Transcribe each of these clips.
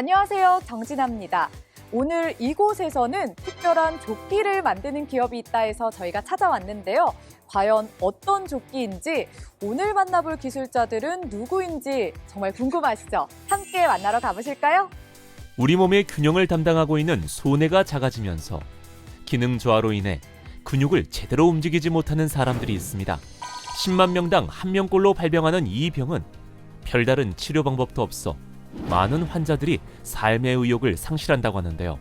안녕하세요. 정진아입니다. 오늘 이곳에서는 특별한 조끼를 만드는 기업이 있다 해서 저희가 찾아왔는데요. 과연 어떤 조끼인지, 오늘 만나볼 기술자들은 누구인지 정말 궁금하시죠? 함께 만나러 가보실까요? 우리 몸의 균형을 담당하고 있는 소뇌가 작아지면서 기능 저하로 인해 근육을 제대로 움직이지 못하는 사람들이 있습니다. 10만 명당 1명꼴로 발병하는 이 병은 별다른 치료 방법도 없어 많은 환자들이 삶의 의욕을 상실한다고 하는데요.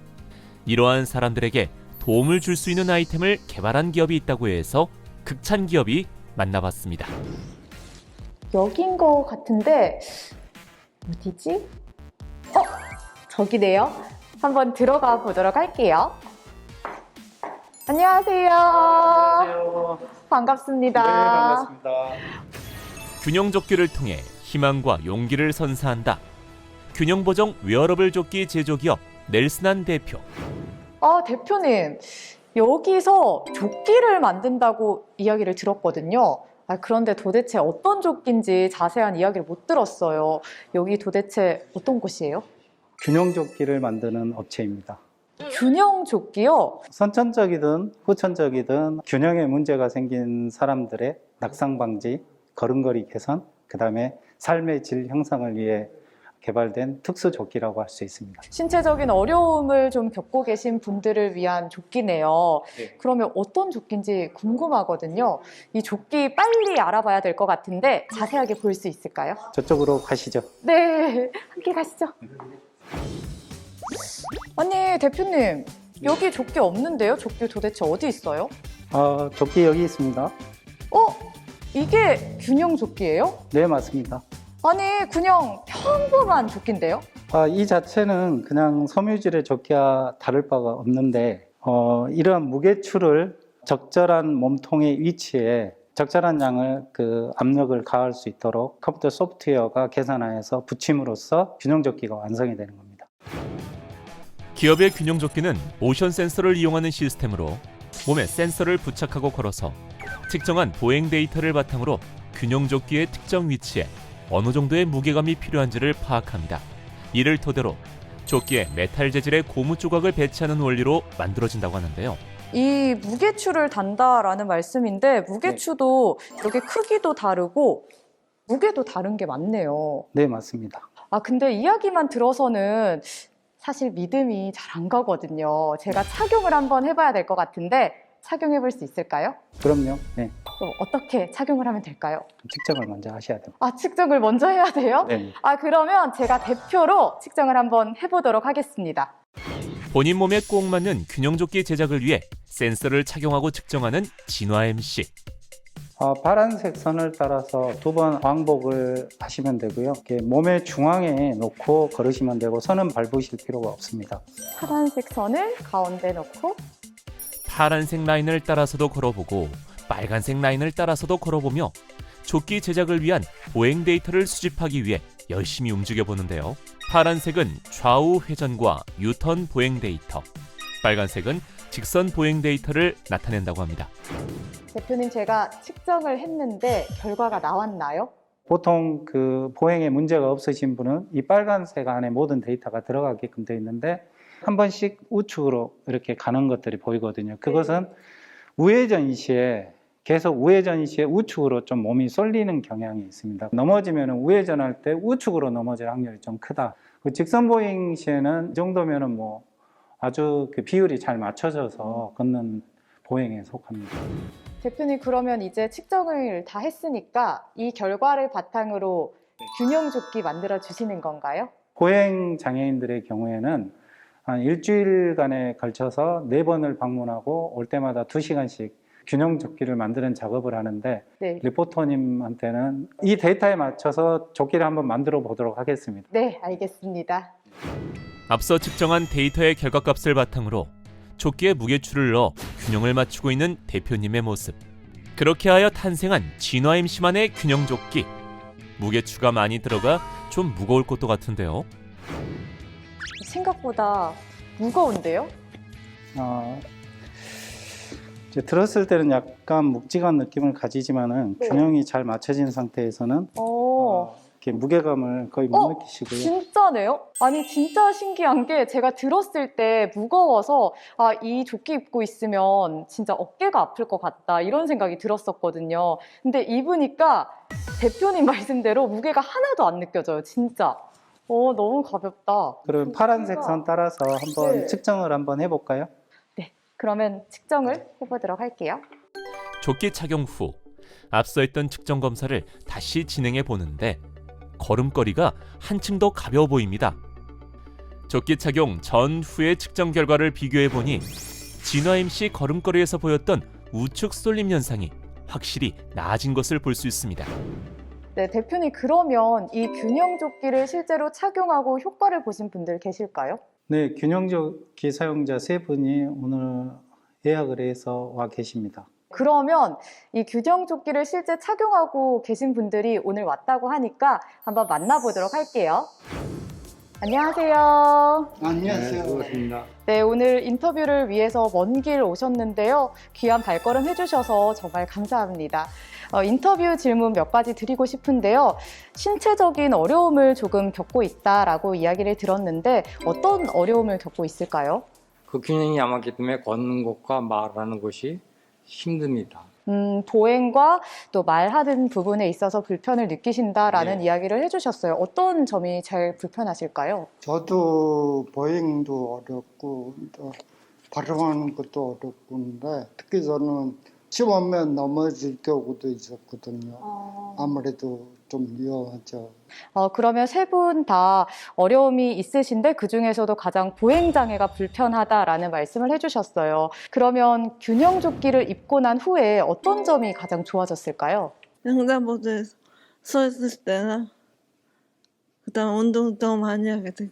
이러한 사람들에게 도움을 줄 수 있는 아이템을 개발한 기업이 있다고 해서 극찬 기업이 만나봤습니다. 여긴 것 같은데 어디지? 저기네요. 한번 들어가 보도록 할게요. 안녕하세요. 안녕하세요. 반갑습니다. 네, 반갑습니다. 균형 조끼를 통해 희망과 용기를 선사한다. 균형 보정 웨어러블 조끼 제조기업 넬슨한 대표. 대표님, 여기서 조끼를 만든다고 이야기를 들었거든요. 그런데 도대체 어떤 조끼인지 자세한 이야기를 못 들었어요. 여기 도대체 어떤 곳이에요? 균형 조끼를 만드는 업체입니다. 균형 조끼요? 선천적이든 후천적이든 균형에 문제가 생긴 사람들의 낙상 방지, 걸음걸이 개선, 그다음에 삶의 질 향상을 위해 개발된 특수 조끼라고 할 수 있습니다. 신체적인 어려움을 좀 겪고 계신 분들을 위한 조끼네요. 네. 그러면 어떤 조끼인지 궁금하거든요. 이 조끼 빨리 알아봐야 될 것 같은데 자세하게 볼 수 있을까요? 저쪽으로 가시죠. 네, 함께 가시죠. 아니, 대표님, 여기 조끼 없는데요? 조끼 도대체 어디 있어요? 조끼 여기 있습니다. 이게 균형 조끼예요? 네, 맞습니다. 아니, 그냥 평범한 조끼인데요? 이 자체는 그냥 섬유질의 조끼와 다를 바가 없는데 이러한 무게추를 적절한 몸통의 위치에 적절한 양을 압력을 가할 수 있도록 컴퓨터 소프트웨어가 계산하여서 붙임으로써 균형 조끼가 완성이 되는 겁니다. 기업의 균형 조끼는 모션 센서를 이용하는 시스템으로 몸에 센서를 부착하고 걸어서 측정한 보행 데이터를 바탕으로 균형 조끼의 특정 위치에 어느 정도의 무게감이 필요한지를 파악합니다. 이를 토대로 조끼에 메탈 재질의 고무 조각을 배치하는 원리로 만들어진다고 하는데요. 이 무게추를 단다라는 말씀인데 무게추도 이렇게 크기도 다르고 무게도 다른 게 맞네요. 네, 맞습니다. 근데 이야기만 들어서는 사실 믿음이 잘 안 가거든요. 제가 착용을 한번 해봐야 될 것 같은데 착용해 볼 수 있을까요? 그럼요. 네, 그럼 어떻게 착용을 하면 될까요? 측정을 먼저 하셔야 됩니다. 측정을 먼저 해야 돼요? 네. 그러면 제가 대표로 측정을 한번 해보도록 하겠습니다. 본인 몸에 꼭 맞는 균형 조끼 제작을 위해 센서를 착용하고 측정하는 진화 MC. 파란색 선을 따라서 2번 왕복을 하시면 되고요. 이렇게 몸의 중앙에 놓고 걸으시면 되고 선은 밟으실 필요가 없습니다. 파란색 선을 가운데 놓고 파란색 라인을 따라서도 걸어보고 빨간색 라인을 따라서도 걸어보며 조끼 제작을 위한 보행 데이터를 수집하기 위해 열심히 움직여보는데요. 파란색은 좌우 회전과 유턴 보행 데이터, 빨간색은 직선 보행 데이터를 나타낸다고 합니다. 대표님, 제가 측정을 했는데 결과가 나왔나요? 보통 보행에 문제가 없으신 분은 이 빨간색 안에 모든 데이터가 들어가게끔 되어 있는데 한 번씩 우측으로 이렇게 가는 것들이 보이거든요. 그것은 우회전 시에 계속 우회전 시에 우측으로 좀 몸이 쏠리는 경향이 있습니다. 넘어지면 우회전할 때 우측으로 넘어질 확률이 좀 크다. 직선 보행 시에는 이 정도면은 아주 비율이 잘 맞춰져서 걷는 보행에 속합니다. 대표님, 그러면 이제 측정을 다 했으니까 이 결과를 바탕으로 균형 조끼 만들어 주시는 건가요? 보행 장애인들의 경우에는 한 일주일간에 걸쳐서 4번을 방문하고 올 때마다 2시간씩 균형 조끼를 만드는 작업을 하는데 네. 리포터님한테는 이 데이터에 맞춰서 조끼를 한번 만들어 보도록 하겠습니다. 네, 알겠습니다. 앞서 측정한 데이터의 결과값을 바탕으로 조끼에 무게추를 넣어 균형을 맞추고 있는 대표님의 모습. 그렇게 하여 탄생한 진화 MC만의 균형 조끼. 무게추가 많이 들어가 좀 무거울 것도 같은데요. 생각보다 무거운데요? 이제 들었을 때는 약간 묵직한 느낌을 가지지만은 네. 균형이 잘 맞춰진 상태에서는 이렇게 무게감을 거의 못 느끼시고요. 진짜네요? 아니 진짜 신기한 게 제가 들었을 때 무거워서 이 조끼 입고 있으면 진짜 어깨가 아플 것 같다 이런 생각이 들었었거든요. 근데 입으니까 대표님 말씀대로 무게가 하나도 안 느껴져요. 진짜. 너무 가볍다. 그럼 파란색 선 따라서 한번 네. 측정을 한번 해볼까요? 네, 그러면 측정을 해보도록 할게요. 조끼 착용 후 앞서 했던 측정 검사를 다시 진행해 보는데 걸음걸이가 한층 더 가벼워 보입니다. 조끼 착용 전 후의 측정 결과를 비교해 보니 진화 MC 걸음걸이에서 보였던 우측 쏠림 현상이 확실히 나아진 것을 볼 수 있습니다. 네, 대표님 그러면 이 균형 조끼를 실제로 착용하고 효과를 보신 분들 계실까요? 네, 균형조끼 사용자 3분이 오늘 예약을 해서 와 계십니다. 그러면 이 균형 조끼를 실제 착용하고 계신 분들이 오늘 왔다고 하니까 한번 만나보도록 할게요. 안녕하세요. 안녕하세요. 반갑습니다. 네, 오늘 인터뷰를 위해서 먼 길 오셨는데요. 귀한 발걸음 해주셔서 정말 감사합니다. 인터뷰 질문 몇 가지 드리고 싶은데요. 신체적인 어려움을 조금 겪고 있다라고 이야기를 들었는데 어떤 어려움을 겪고 있을까요? 그 균형이 안 맞기 때문에 걷는 것과 말하는 것이 힘듭니다. 보행과 또 말하는 부분에 있어서 불편을 느끼신다라는 네. 이야기를 해주셨어요. 어떤 점이 제일 불편하실까요? 저도 보행도 어렵고 또 발음하는 것도 어렵군데 특히 저는 심하면 넘어질 경우도 있었거든요. 아무래도 좀 위험하죠. 그러면 세 분 다 어려움이 있으신데 그중에서도 가장 보행장애가 불편하다라는 말씀을 해주셨어요. 그러면 균형 조끼를 입고 난 후에 어떤 점이 가장 좋아졌을까요? 횡단보도에 서 있을 때나 그다음 운동 더 많이 하게 되고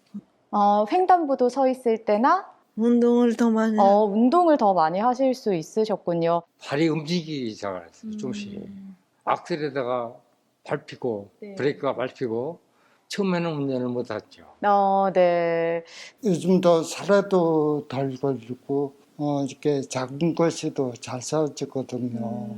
횡단보도 서 있을 때나 운동을 더 많이 하고 운동을 더 많이 하실 수 있으셨군요. 발이 움직이기 시작했어요. 조금씩. 악셀에다가 밟히고 네. 브레이크가 밟히고 처음에는 운전을 못했죠. 네. 요즘 더 살에도 덜 걸리고 이렇게 작은 것이도 잘 세워지거든요.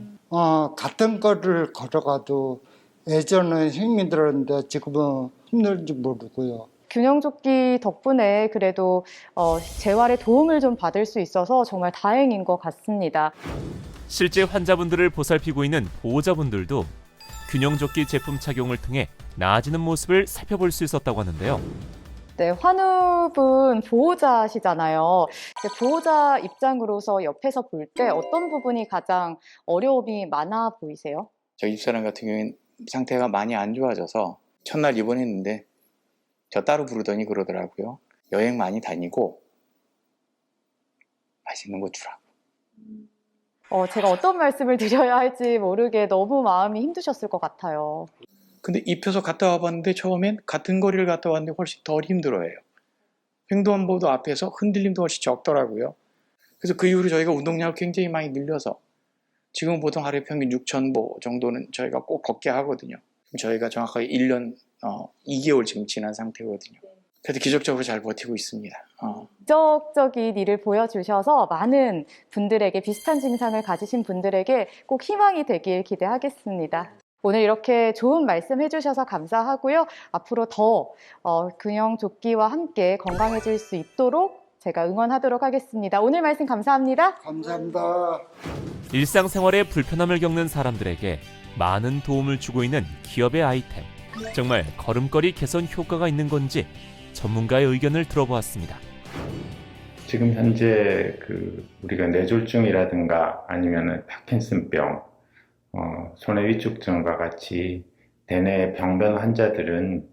같은 거를 걸어가도 예전에 힘이 들었는데 지금은 힘들지 모르고요. 균형조끼 덕분에 그래도 재활에 도움을 좀 받을 수 있어서 정말 다행인 것 같습니다. 실제 환자분들을 보살피고 있는 보호자분들도 균형조끼 제품 착용을 통해 나아지는 모습을 살펴볼 수 있었다고 하는데요. 네, 환우분 보호자시잖아요. 보호자 입장으로서 옆에서 볼 때 어떤 부분이 가장 어려움이 많아 보이세요? 저희 집사람 같은 경우에는 상태가 많이 안 좋아져서 첫날 입원했는데 저 따로 부르더니 그러더라고요. 여행 많이 다니고 맛있는 거 주라고. 제가 어떤 말씀을 드려야 할지 모르게 너무 마음이 힘드셨을 것 같아요. 근데 입혀서 갔다 와봤는데 처음엔 같은 거리를 갔다 왔는데 훨씬 덜 힘들어해요. 횡단보도 앞에서 흔들림도 훨씬 적더라고요. 그래서 그 이후로 저희가 운동량을 굉장히 많이 늘려서 지금 보통 하루에 평균 6,000보 정도는 저희가 꼭 걷게 하거든요. 저희가 정확하게 1년 2개월 지금 지난 상태거든요. 그래도 기적적으로 잘 버티고 있습니다. 기적적인 일을 보여주셔서 많은 분들에게 비슷한 증상을 가지신 분들에게 꼭 희망이 되길 기대하겠습니다. 오늘 이렇게 좋은 말씀 해주셔서 감사하고요. 앞으로 더 균형 조끼와 함께 건강해질 수 있도록 제가 응원하도록 하겠습니다. 오늘 말씀 감사합니다. 감사합니다. 일상생활에 불편함을 겪는 사람들에게 많은 도움을 주고 있는 기업의 아이템. 정말 걸음걸이 개선 효과가 있는 건지 전문가의 의견을 들어보았습니다. 지금 현재 우리가 뇌졸중이라든가 아니면은 파킨슨병, 손해 위축증과 같이 대뇌 병변 환자들은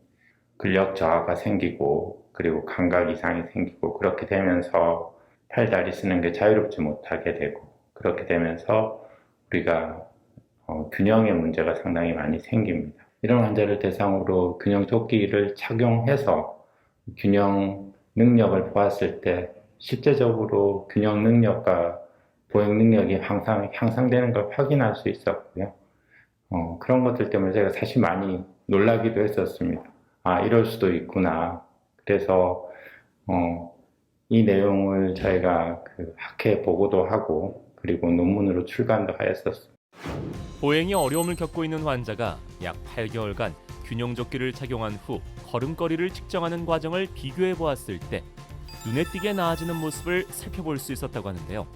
근력 저하가 생기고 그리고 감각 이상이 생기고 그렇게 되면서 팔다리 쓰는 게 자유롭지 못하게 되고 그렇게 되면서 우리가 균형의 문제가 상당히 많이 생깁니다. 이런 환자를 대상으로 균형 조끼를 착용해서 균형 능력을 보았을 때 실제적으로 균형 능력과 보행 능력이 항상 향상되는 걸 확인할 수 있었고요. 그런 것들 때문에 제가 사실 많이 놀라기도 했었습니다. 이럴 수도 있구나. 그래서 이 내용을 저희가 학회 보고도 하고 그리고 논문으로 출간도 하였었습니다. 보행에 어려움을 겪고 있는 환자가 약 8개월간 균형조끼를 착용한 후 걸음걸이를 측정하는 과정을 비교해 보았을 때 눈에 띄게 나아지는 모습을 살펴볼 수 있었다고 하는데요.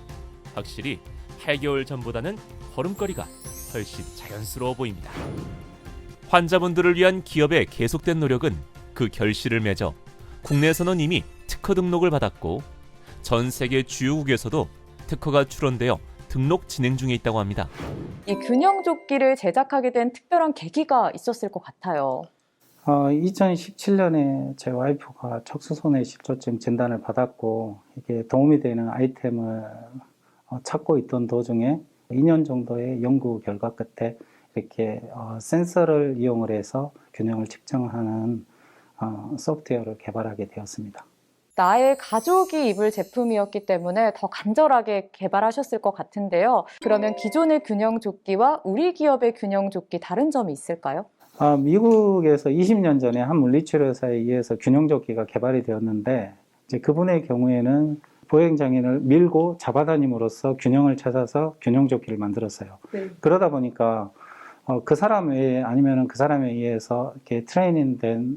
확실히 8개월 전보다는 걸음걸이가 훨씬 자연스러워 보입니다. 환자분들을 위한 기업의 계속된 노력은 그 결실을 맺어 국내에서는 이미 특허 등록을 받았고 전 세계 주요국에서도 특허가 출원되어 등록 진행 중에 있다고 합니다. 이 균형조끼를 제작하게 된 특별한 계기가 있었을 것 같아요. 2017년에 제 와이프가 척수손해실조증 진단을 받았고 이게 도움이 되는 아이템을 찾고 있던 도중에 2년 정도의 연구 결과 끝에 이렇게 센서를 이용을 해서 균형을 측정하는 소프트웨어를 개발하게 되었습니다. 나의 가족이 입을 제품이었기 때문에 더 간절하게 개발하셨을 것 같은데요. 그러면 기존의 균형조끼와 우리 기업의 균형조끼 다른 점이 있을까요? 미국에서 20년 전에 한 물리치료사에 의해서 균형조끼가 개발이 되었는데 이제 그분의 경우에는 보행장애인을 밀고 잡아다님으로써 균형을 찾아서 균형조끼를 만들었어요. 네. 그러다 보니까 그 사람 외에 아니면은 그 사람에 의해서 이렇게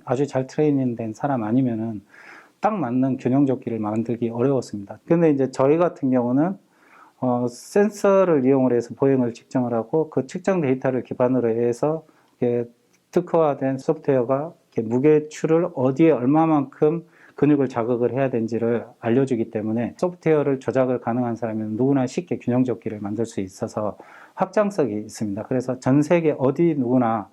아주 잘 트레이닝된 사람 아니면은 딱 맞는 균형조끼를 만들기 어려웠습니다. 근데 이제 저희 같은 경우는 센서를 이용을 해서 보행을 측정을 하고 그 측정 데이터를 기반으로 해서 이렇게 특허화된 소프트웨어가 이렇게 무게추를 어디에 얼마만큼 근육을 자극을 해야 되는지를 알려주기 때문에 소프트웨어를 조작을 가능한 사람은 누구나 쉽게 균형조끼를 만들 수 있어서 확장성이 있습니다. 그래서 전 세계 어디 누구나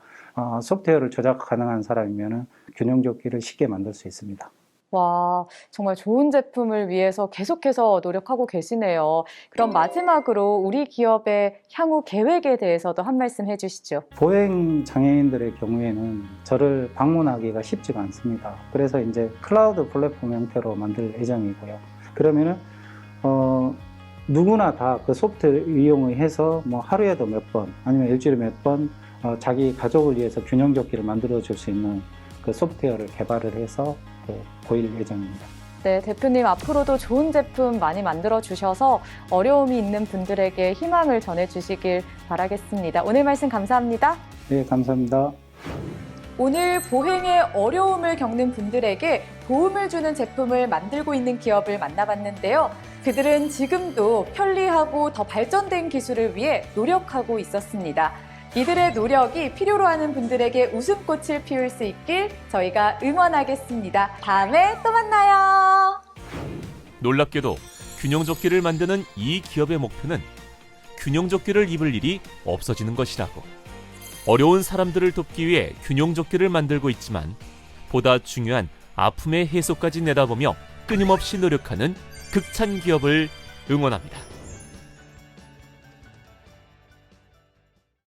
소프트웨어를 조작 가능한 사람이면 균형조끼를 쉽게 만들 수 있습니다. 와, 정말 좋은 제품을 위해서 계속해서 노력하고 계시네요. 그럼 마지막으로 우리 기업의 향후 계획에 대해서도 한 말씀 해주시죠. 보행 장애인들의 경우에는 저를 방문하기가 쉽지가 않습니다. 그래서 이제 클라우드 플랫폼 형태로 만들 예정이고요. 그러면은 누구나 다 그 소프트웨어를 이용해서 뭐 하루에도 몇 번 아니면 일주일에 몇 번 자기 가족을 위해서 균형조끼를 만들어 줄 수 있는 그 소프트웨어를 개발을 해서 보일 예정입니다. 네, 대표님 앞으로도 좋은 제품 많이 만들어 주셔서 어려움이 있는 분들에게 희망을 전해주시길 바라겠습니다. 오늘 말씀 감사합니다. 네, 감사합니다. 오늘 보행에 어려움을 겪는 분들에게 도움을 주는 제품을 만들고 있는 기업을 만나봤는데요. 그들은 지금도 편리하고 더 발전된 기술을 위해 노력하고 있었습니다. 이들의 노력이 필요로 하는 분들에게 웃음꽃을 피울 수 있길 저희가 응원하겠습니다. 다음에 또 만나요. 놀랍게도 균형조끼를 만드는 이 기업의 목표는 균형조끼를 입을 일이 없어지는 것이라고. 어려운 사람들을 돕기 위해 균형조끼를 만들고 있지만 보다 중요한 아픔의 해소까지 내다보며 끊임없이 노력하는 극찬 기업을 응원합니다.